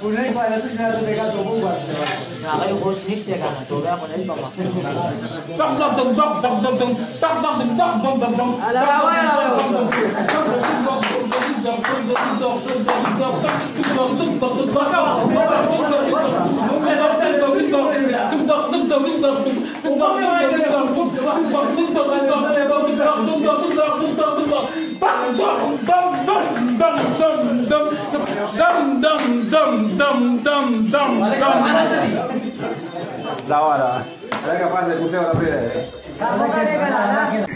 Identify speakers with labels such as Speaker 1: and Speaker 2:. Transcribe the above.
Speaker 1: पुणे पाहिलं तर घरात एका झोपून
Speaker 2: काही गोष्ट नाही का थोड्या पण बाबा
Speaker 1: Lawa lah. Ada kapal saya putih orang beri.